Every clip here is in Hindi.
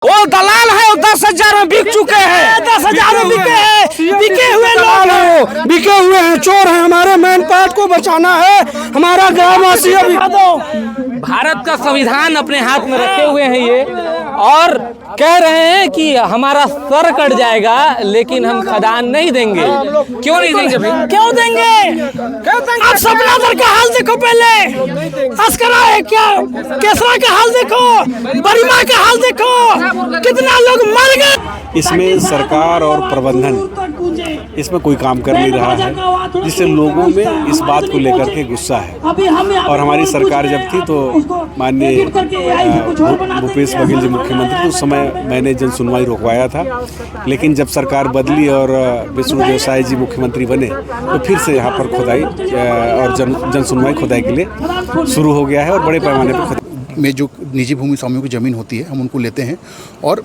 वो दलाल है, वो 10,000 में बिक चुके हैं, 10,000 में बिके हैं, बिके हुए लोग हैं, बिके हुए हैं, चोर हैं। हमारे मैन पार्ट को बचाना है, हमारा ग्रामवासी। भारत का संविधान अपने हाथ में रखे हुए हैं ये, और कह रहे हैं कि हमारा सर कट जाएगा लेकिन हम खदान नहीं देंगे। क्यों नहीं देंगे भाई? क्यों देंगे? आप सपनादर का हाल देखो, पहले अस्करा है क्या, केसरा का हाल देखो, बरिमा का हाल देखो, कितना लोग मर गए। इसमें सरकार और प्रबंधन इसमें कोई काम कर नहीं रहा है, जिससे लोगों में इस बात को लेकर के गुस्सा है। और हमारी सरकार जब थी तो माननीय भूपेश बघेल जी मुख्यमंत्री थे, उस समय मैंने जन सुनवाई रोकवाया था। लेकिन जब सरकार बदली और विष्णु देवसाई जी मुख्यमंत्री बने तो फिर से यहाँ पर खुदाई और जन सुनवाई खुदाई के लिए शुरू हो गया है और बड़े पैमाने पर खुदाई में जो निजी भूमि स्वामियों की ज़मीन होती है हम उनको लेते हैं और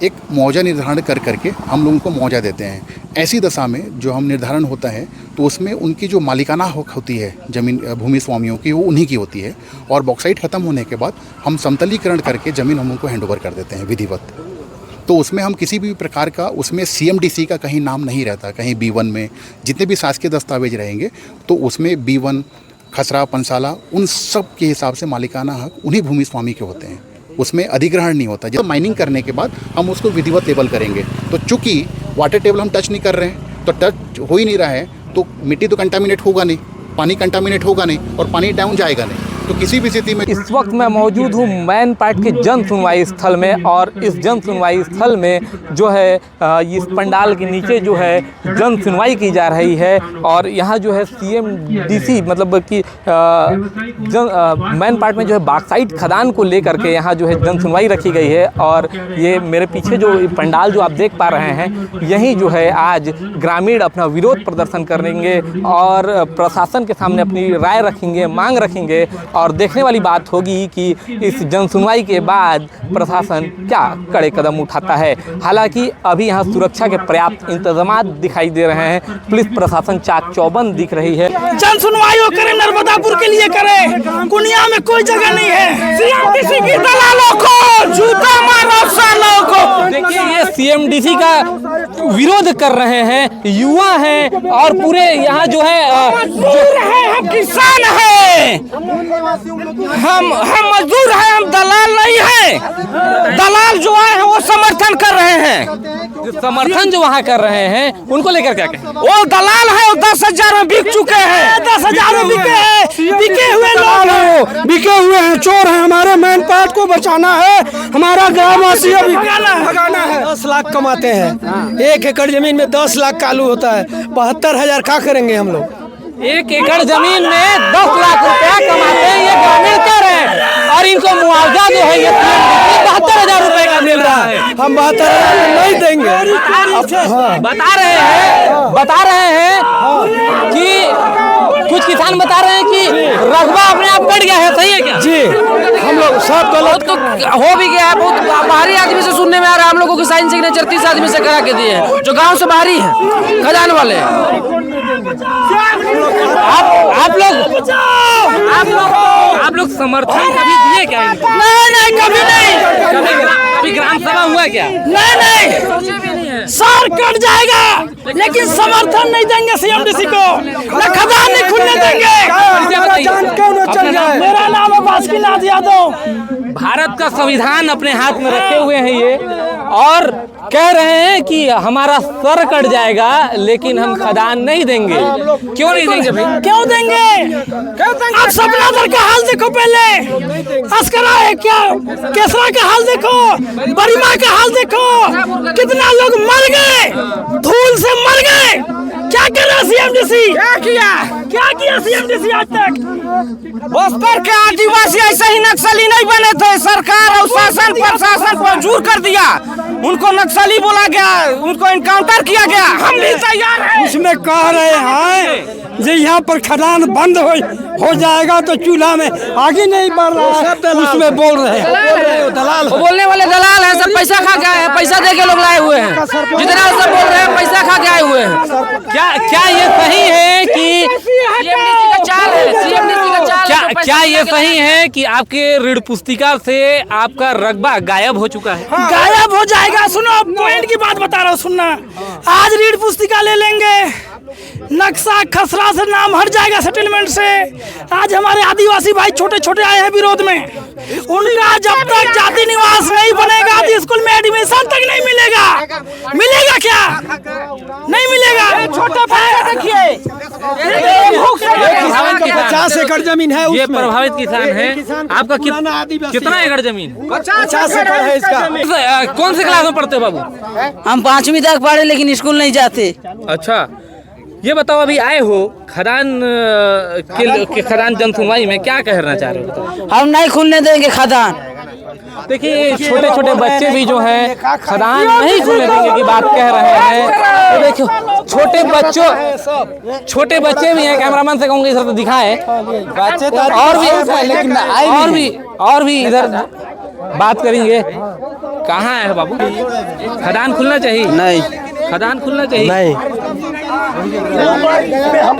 एक मुआवजा निर्धारण कर करके हम लोगों को मुआवजा देते हैं। ऐसी दशा में जो हम निर्धारण होता है तो उसमें उनकी जो मालिकाना हक होती है ज़मीन भूमि स्वामियों की, वो उन्हीं की होती है। और बॉक्साइट ख़त्म होने के बाद हम समतलीकरण करके ज़मीन हम उनको हैंड ओवर कर देते हैं विधिवत। तो उसमें हम किसी भी प्रकार का उसमें CMDC का कहीं नाम नहीं रहता। कहीं B1 में जितने भी शासकीय दस्तावेज रहेंगे तो उसमें B1 खसरा पंसाला उन सब के हिसाब से मालिकाना हक उन्हीं भूमि स्वामी के होते हैं, उसमें अधिग्रहण नहीं होता। जब माइनिंग करने के बाद हम उसको विधिवत लेबल करेंगे। तो चूंकि वाटर टेबल हम टच नहीं कर रहे हैं, तो टच हो ही नहीं रहा है, तो मिट्टी तो कंटामिनेट होगा नहीं, पानी कंटामिनेट होगा नहीं और पानी डाउन जाएगा नहीं। तो किसी भी स्थिति में इस वक्त मैं मौजूद हूँ मैन पार्ट के जन सुनवाई स्थल में, और इस जन सुनवाई स्थल में जो है इस पंडाल के नीचे जो है जन सुनवाई की जा रही है। और यहाँ जो है CMDC मतलब कि मैन पार्ट में जो है बॉक्साइट खदान को लेकर के यहाँ जो है जन सुनवाई रखी गई है। और ये मेरे पीछे जो पंडाल जो आप देख पा रहे हैं, यहीं जो है आज ग्रामीण अपना विरोध प्रदर्शन करेंगे और प्रशासन के सामने अपनी राय रखेंगे, मांग रखेंगे। और देखने वाली बात होगी कि इस जन सुनवाई के बाद प्रशासन क्या कड़े कदम उठाता है। हालांकि अभी यहाँ सुरक्षा के पर्याप्त इंतजाम दिखाई दे रहे हैं, पुलिस प्रशासन चाक चौबंद दिख रही है। जन सुनवाई वो करें, नर्मदापुर के लिए करें, कुनिया में कोई जगह नहीं है। CMDC की दलालों को जूता मारो सालों को। देखिए ये CMDC का विरोध कर रहे हैं, युवा हैं और पूरे यहाँ जो है हम किसान हैं, हम मजदूर हैं, हम दलाल नहीं हैं। दलाल जो आए हैं वो समर्थन कर रहे हैं। समर्थन जो वहाँ कर रहे हैं उनको लेकर क्या कहें? वो दलाल है, वो 10,000 में बिक चुके हैं, 10,000 में बिके हैं, बिके हुए लोग हैं, बिके हुए हैं, चोर हैं। हमारे मैन पार्ट को बचाना है, हमारा ग्रामवासी भगाना है। 10 लाख कमाते हैं, 1 एकड़ जमीन में 10 लाख कालू होता है, 72,000 क्या करेंगे हम लोग? 1 एकड़ जमीन में 10 लाख रुपया कमाते हैं ये ग्रामीण कह रहे हैं, और इनको मुआवजा जो है ये 72,000 रुपए का मिल रहा है। हम 72,000 नहीं देंगे। बता रहे हैं कि कुछ किसान बता रहे हैं कि रकबा अपने आप कट गया है, सही है क्या? जी, हम लोग सब गलत तो हो भी गया है। बहुत बाहरी आदमी से सुनने में आ रहा है, हम लोगों की साइन सिग्नेचर 30 आदमी से करा के दिए हैं जो गांव से बाहरी हैं, खजान वाले। आप लोग समर्थन कभी दिए क्या? नहीं, कभी नहीं। अभी ग्राम सभा हुआ क्या? नहीं, सर कट जाएगा लेकिन समर्थन नहीं देंगे CMDC को, न खदान नहीं खुलने देंगे। मेरा नाम है बासुकीनाथ यादव। भारत का संविधान अपने हाथ में रखे हुए हैं ये, और कह रहे हैं कि हमारा सर कट जाएगा लेकिन हम खदान नहीं देंगे। क्यों नहीं देंगे भाई? क्यों देंगे? आप सपनादर का हाल देखो, पहले अस्करा है क्या, केसरा का हाल देखो, बरिमा का हाल देखो, कितना लोग मर गए, धूल से मर गए। क्या कर रहा CMDC? क्या किया CMDC आज तक? बस्तर के आदिवासी ऐसे ही नक्सली नहीं बने थे, सरकार और शासन प्रशासन मंजूर कर दिया, उनको नक्सली बोला गया, उनको इनकाउंटर किया गया। हम भी तैयार हैं। उसमें कह रहे हैं जो यहाँ पर खदान बंद हो जाएगा तो चूल्हा में आगे नहीं बढ़ रहा है, उसमें बोल रहे हैं दलाल। बोलने वाले दलाल हैं, सब पैसा खा के आए हैं, पैसा दे के लोग लाए हुए हैं। जितना सब बोल रहे हैं पैसा खा के आए हुए हैं। क्या ये सही है कि CMDC का चाल है, CMDC का चाल है। क्या ये सही है कि आपके ऋण पुस्तिका से आपका रकबा गायब हो चुका है? गायब हो जाएगा। सुनो, पॉइंट की बात बता रहा हूँ, सुनना। आज ऋण पुस्तिका ले लेंगे, नक्शा खसरा से नाम हट जाएगा सेटलमेंट से। आज हमारे आदिवासी भाई छोटे छोटे आए हैं विरोध में, उनका जब तक जाति निवास नहीं बनेगा तो स्कूल में एडमिशन तक नहीं मिलेगा। मिलेगा क्या? नहीं मिलेगा। छोटे भाई देखिए, 50 एकड़ जमीन है, ये प्रभावित किसान है। आपका कितना एकड़ जमीन? 50 एकड़ है इसका। कौन से क्लास में पढ़ते हो बाबू? हम 5वीं तक पढ़े लेकिन स्कूल नहीं जाते। अच्छा, ये बताओ, अभी आए हो खदान के खदान जन सुनवाई में, क्या कहना चाह रहे हो? हम नहीं खुलने देंगे खदान। देखिए, छोटे छोटे बच्चे भी जो हैं खदान नहीं खुलने देंगे की बात कह रहे हैं। तो देखो, छोटे बच्चे भी हैं। कैमरामैन से कहूँगा इधर तो दिखाए। और भी इधर बात करेंगे। कहाँ है बाबू? खदान खुलना चाहिए? नहीं, खदान खुलना चाहिए? नहीं,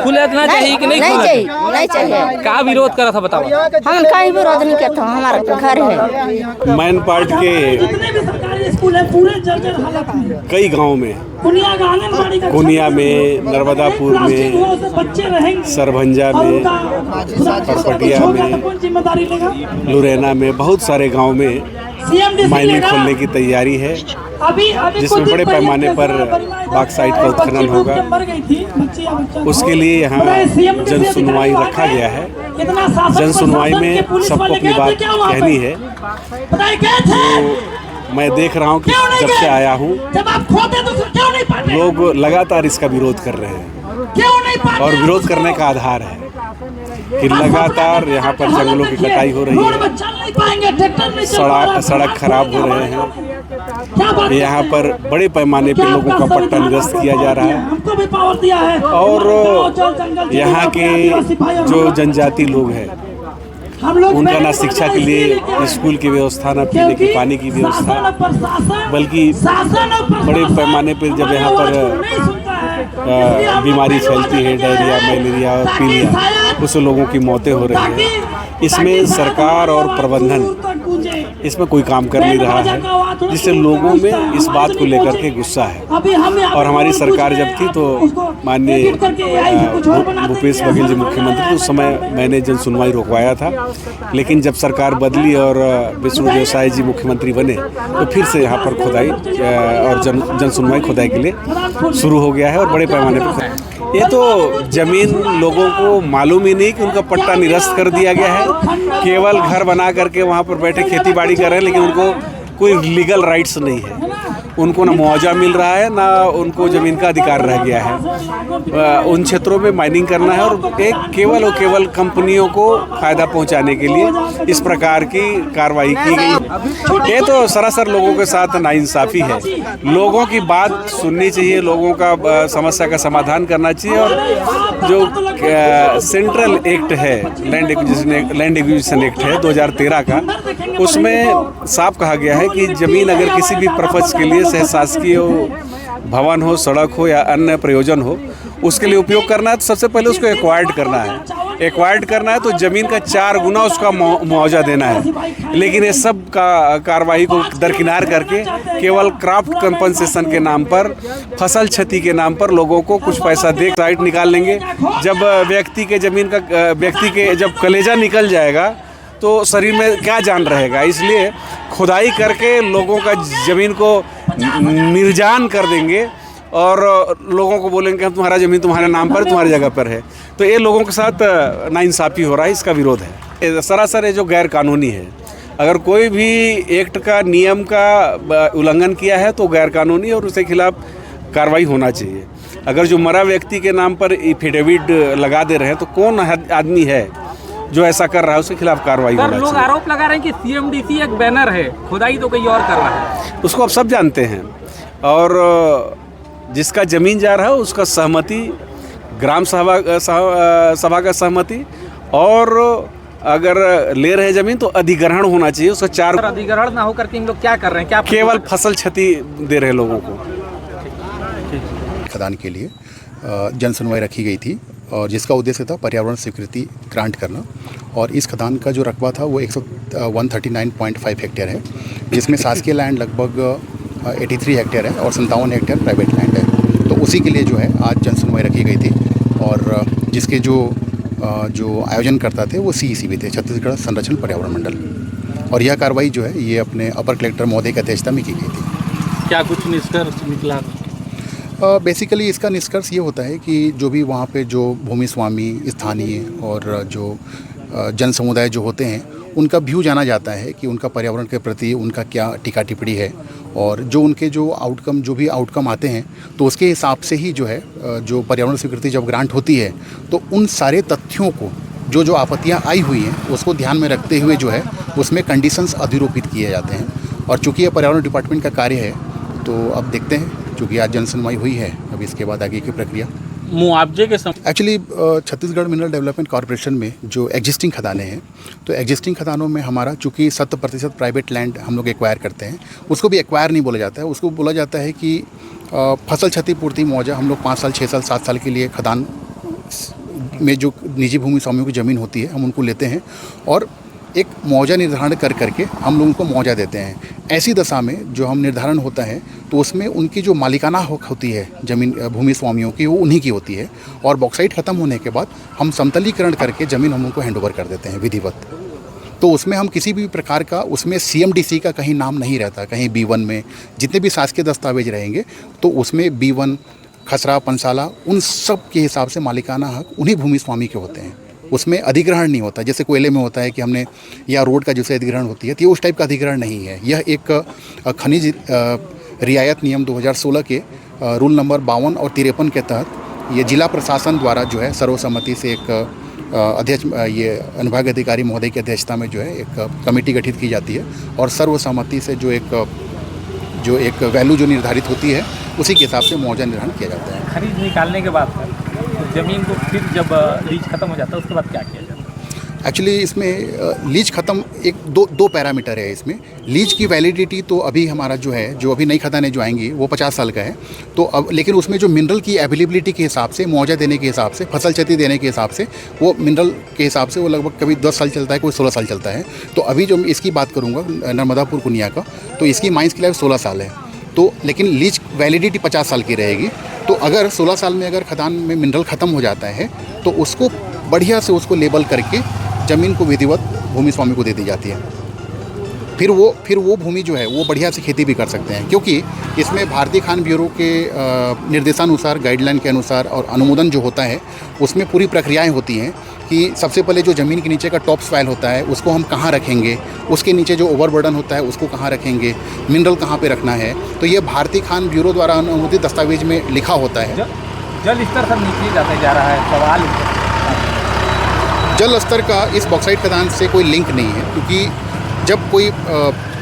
खुलना चाहिए कि नहीं खुलना चाहिए? नहीं चाहिए। क्या विरोध करा था बताओ? हम कहीं विरोध नहीं करते, हमारा घर है। मैन पार्ट के कई गांव में, कुनिया में, नर्मदापुर में, सरभंजा में, परपटिया में, लुरैना में, बहुत सारे गांव में माइनिंग खोलने की तैयारी है, जिसमें बड़े पैमाने पर बॉक्साइट का उत्खनन होगा। उसके लिए यहाँ जन सुनवाई रखा गया है। जन सुनवाई में सबको अपनी बात कहनी है। तो मैं देख रहा हूँ कि जब से आया हूँ लोग लगातार इसका विरोध कर रहे हैं, और विरोध करने का आधार है कि लगातार यहाँ पर जंगलों की कटाई हो रही है, सड़क खराब हो रहे हैं, यहाँ पर बड़े पैमाने पर लोगों का पट्टा निरस्त किया जा रहा है, और यहाँ के जो जनजाति लोग हैं उनका ना शिक्षा के लिए स्कूल की व्यवस्था, ना पीने की पानी की व्यवस्था, बल्कि बड़े पैमाने पर जब यहाँ पर बीमारी फैलती है, डायरिया, मलेरिया और पीलिया, उससे लोगों की मौतें हो रही हैं। इसमें सरकार और प्रबंधन इसमें कोई काम कर नहीं रहा है, जिससे लोगों में इस बात को लेकर के गुस्सा है। और हमारी सरकार जब थी तो माननीय भूपेश बघेल जी मुख्यमंत्री थे, उस समय मैंने जन सुनवाई रोकवाया था, लेकिन जब सरकार बदली और विष्णु देवसाई जी मुख्यमंत्री बने तो फिर से यहाँ पर खुदाई और जन सुनवाई खुदाई के लिए शुरू हो गया है, और बड़े पैमाने पर। ये तो जमीन लोगों को मालूम ही नहीं कि उनका पट्टा निरस्त कर दिया गया है, केवल घर बना करके वहाँ पर बैठे खेती बाड़ी कर रहे हैं, लेकिन उनको कोई लीगल राइट्स नहीं है। उनको ना मुआवजा मिल रहा है, ना उनको ज़मीन का अधिकार रह गया है। उन क्षेत्रों में माइनिंग करना है, और एक केवल और केवल कंपनियों को फ़ायदा पहुंचाने के लिए इस प्रकार की कार्रवाई की गई। ये तो सरासर लोगों के साथ नाइंसाफ़ी है। लोगों की बात सुननी चाहिए, लोगों का समस्या का समाधान करना चाहिए। और जो सेंट्रल एक्ट है, लैंड एक्विजिशन एक्ट है 2013 का, उसमें साफ कहा गया है कि ज़मीन अगर किसी भी पर्पज़ के लिए, चाहे शासकीय भवन हो, सड़क हो या अन्य प्रयोजन हो, उसके लिए उपयोग करना है तो सबसे पहले उसको एक्वायर्ड करना है। एक्वायर्ड करना है तो ज़मीन का 4 गुना उसका मुआवजा देना है। लेकिन ये सब का कार्रवाई को दरकिनार करके केवल क्राफ्ट कंपनसेशन के नाम पर, फसल क्षति के नाम पर लोगों को कुछ पैसा दे साइट निकाल लेंगे। जब व्यक्ति के ज़मीन का जब कलेजा निकल जाएगा तो शरीर में क्या जान रहेगा। इसलिए खुदाई करके लोगों का ज़मीन को निर्जान कर देंगे और लोगों को बोलेंगे हम तुम्हारा ज़मीन तुम्हारे नाम पर, तुम्हारी जगह पर है। तो ये लोगों के साथ नाइंसाफ़ी हो रहा है, इसका विरोध है। सरासर ये जो गैर कानूनी है, अगर कोई भी एक्ट का, नियम का उल्लंघन किया है तो गैर कानूनी और उसके खिलाफ कार्रवाई होना चाहिए। अगर जो मरा व्यक्ति के नाम पर एफिडेविट लगा दे रहे हैं तो कौन आदमी है जो ऐसा कर रहा है, उसके खिलाफ कार्रवाई होना चाहिए। लोग आरोप लगा रहे हैं कि सीएमडीसी एक बैनर है, खुदाई तो कहीं और कर रहा है। उसको आप सब जानते हैं, और जिसका ज़मीन जा रहा है उसका सहमति, ग्राम सभा का सहमति, और अगर ले रहे ज़मीन तो अधिग्रहण होना चाहिए। उसका 4 अधिग्रहण ना होकर के हम लोग क्या कर रहे हैं? क्या केवल फसल क्षति दे रहे लोगों को। खदान के लिए जन सुनवाई रखी गई थी और जिसका उद्देश्य था पर्यावरण स्वीकृति ग्रांट करना। और इस खदान का जो रकबा था वो 139.5 हेक्टेयर है, जिसमें शासकीय लैंड लगभग 83 हेक्टेयर है और 57 हेक्टेयर प्राइवेट लैंड है। तो उसी के लिए जो है आज जनसुनवाई रखी गई थी और जिसके जो आयोजन करता थे वो CEC भी थे, छत्तीसगढ़ संरक्षण पर्यावरण मंडल। और यह कार्रवाई जो है ये अपने अपर कलेक्टर महोदय की अध्यक्षता में की गई थी। क्या कुछ निष्कर्ष निकला? बेसिकली इसका निष्कर्ष ये होता है कि जो भी वहाँ पे जो भूमि स्वामी, स्थानीय और जो जन समुदाय जो होते हैं उनका व्यू जाना जाता है कि उनका पर्यावरण के प्रति उनका क्या टीका टिप्पणी है, और जो उनके जो भी आउटकम आते हैं तो उसके हिसाब से ही जो है जो पर्यावरण स्वीकृति जब ग्रांट होती है तो उन सारे तथ्यों को जो आपत्तियां आई हुई हैं उसको ध्यान में रखते हुए जो है उसमें कंडीशंस अधिरोपित किए जाते हैं। और चूँकि यह पर्यावरण डिपार्टमेंट का कार्य है तो अब देखते हैं, चूँकि आज जनसुनवाई हुई है, अब इसके बाद आगे की प्रक्रिया। मुआवजे के actually Chhattisgarh mineral development corporation में जो एग्जिस्टिंग खदानें हैं तो एग्जिस्टिंग खदानों में हमारा चूँकि 70% प्राइवेट लैंड हम लोग एक्वायर करते हैं, उसको भी एक्वायर नहीं बोला जाता है, उसको बोला जाता है कि फसल क्षतिपूर्ति मुआवजा। हम लोग 5 साल 6 साल 7 साल के लिए खदान में जो निजी भूमि स्वामियों की ज़मीन होती है हम उनको लेते हैं और एक मुआवजा निर्धारण कर करके हम लोग उनको मुआवजा देते हैं। ऐसी दशा में जो हम निर्धारण होता है तो उसमें उनकी जो मालिकाना हक होती है ज़मीन भूमि स्वामियों की वो उन्हीं की होती है, और बॉक्साइट ख़त्म होने के बाद हम समतलीकरण करके ज़मीन हम उनको हैंडओवर कर देते हैं विधिवत। तो उसमें हम किसी भी प्रकार का उसमें CMDC का कहीं नाम नहीं रहता। कहीं B1 में जितने भी शासकीय दस्तावेज रहेंगे तो उसमें B1, खसरा, पंसाला, उन सब के हिसाब से मालिकाना हक उन्हीं भूमि स्वामी के होते हैं। उसमें अधिग्रहण नहीं होता, जैसे कोयले में होता है कि हमने या रोड का जैसे अधिग्रहण होती है तो ये उस टाइप का अधिग्रहण नहीं है। यह एक खनिज रियायत नियम 2016 के रूल नंबर 52 और 53 के तहत ये जिला प्रशासन द्वारा जो है सर्वसम्मति से एक अध्यक्ष ये अनुभाग अधिकारी महोदय की अध्यक्षता में जो है एक कमेटी गठित की जाती है और सर्वसम्मति से जो एक वैल्यू जो निर्धारित होती है उसी के हिसाब से मुआवजा निर्धारण किया जाता है। खरीद निकालने के बाद ज़मीन को फिर जब लीज खत्म हो जाता है उसके बाद क्या किया जाता है? एक्चुअली इसमें लीज ख़त्म दो पैरामीटर है इसमें। लीज की वैलिडिटी तो अभी हमारा जो है जो अभी नई खदानें जो आएंगी वो 50 साल का है, तो अब लेकिन उसमें जो मिनरल की अवेलेबिलिटी के हिसाब से, मुआवजा देने के हिसाब से, फसल क्षति देने के हिसाब से वो मिनरल के हिसाब से वो लगभग कभी 10 साल चलता है, कोई 16 साल चलता है। तो अभी जो इसकी बात करूँगा नर्मदापुर कुनिया का, तो इसकी माइंस की लाइफ 16 साल है, तो लेकिन लीज वैलिडिटी 50 साल की रहेगी। तो अगर 16 साल में अगर खदान में मिनरल ख़त्म हो जाता है तो उसको बढ़िया से उसको लेबल करके ज़मीन को विधिवत भूमि स्वामी को दे दी जाती है। फिर वो भूमि जो है वो बढ़िया से खेती भी कर सकते हैं, क्योंकि इसमें भारतीय खान ब्यूरो के निर्देशानुसार, गाइडलाइन के अनुसार और अनुमोदन जो होता है उसमें पूरी प्रक्रियाएं होती हैं कि सबसे पहले जो ज़मीन के नीचे का टॉप सॉइल होता है उसको हम कहाँ रखेंगे, उसके नीचे जो ओवरबर्डन होता है उसको कहाँ रखेंगे, मिनरल कहाँ पे रखना है, तो ये भारतीय खान ब्यूरो द्वारा अनुमोदित दस्तावेज में लिखा होता है। जल स्तर सब नीचे जाते जा रहा है, सवाल जल स्तर का इस बॉक्साइट खदान से कोई लिंक नहीं है, क्योंकि जब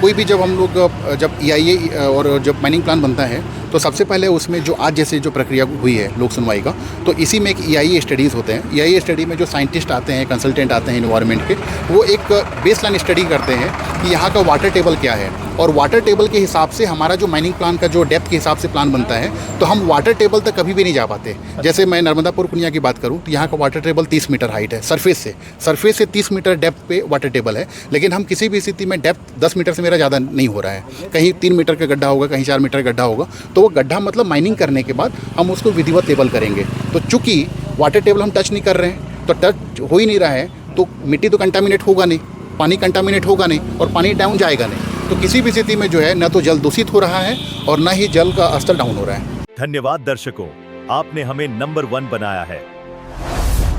कोई भी जब हम लोग जब EIA और जब माइनिंग प्लान बनता है तो सबसे पहले उसमें जो आज जैसे जो प्रक्रिया हुई है लोक सुनवाई का, तो इसी में एक EIA स्टडीज़ होते हैं। EIA स्टडी में जो साइंटिस्ट आते हैं, कंसल्टेंट आते हैं इन्वायरमेंट के, वो एक बेसलाइन स्टडी करते हैं कि यहाँ का वाटर टेबल क्या है, और वाटर टेबल के हिसाब से हमारा जो माइनिंग प्लान का जो डेप्थ के हिसाब से प्लान बनता है, तो हम वाटर टेबल तक कभी भी नहीं जा पाते। जैसे मैं नर्मदापुर कुनिया की बात करूँ तो यहाँ का वाटर टेबल 30 मीटर हाइट है, सरफेस से 30 मीटर डेप्थ पे वाटर टेबल है, लेकिन हम किसी भी स्थिति में डेप्थ 10 मीटर से मेरा ज़्यादा नहीं हो रहा है। कहीं 3 मीटर का गड्ढा होगा, कहीं 4 मीटर गड्ढा होगा, तो वो गड्ढा मतलब माइनिंग करने के बाद हम उसको विधिवत लेबल करेंगे। तो चूँकि वाटर टेबल हम टच नहीं कर रहे हैं, तो टच हो ही नहीं रहा है, तो मिट्टी तो कंटामिनेट होगा नहीं, पानी कंटामिनेट होगा नहीं, और पानी डाउन जाएगा नहीं। तो किसी भी स्थिति में जो है न तो जल दूषित हो रहा है और न ही जल का स्तर डाउन हो रहा है। धन्यवाद दर्शकों, आपने हमें नंबर 1 बनाया है।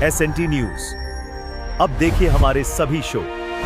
SNT news. अब देखिए हमारे सभी शो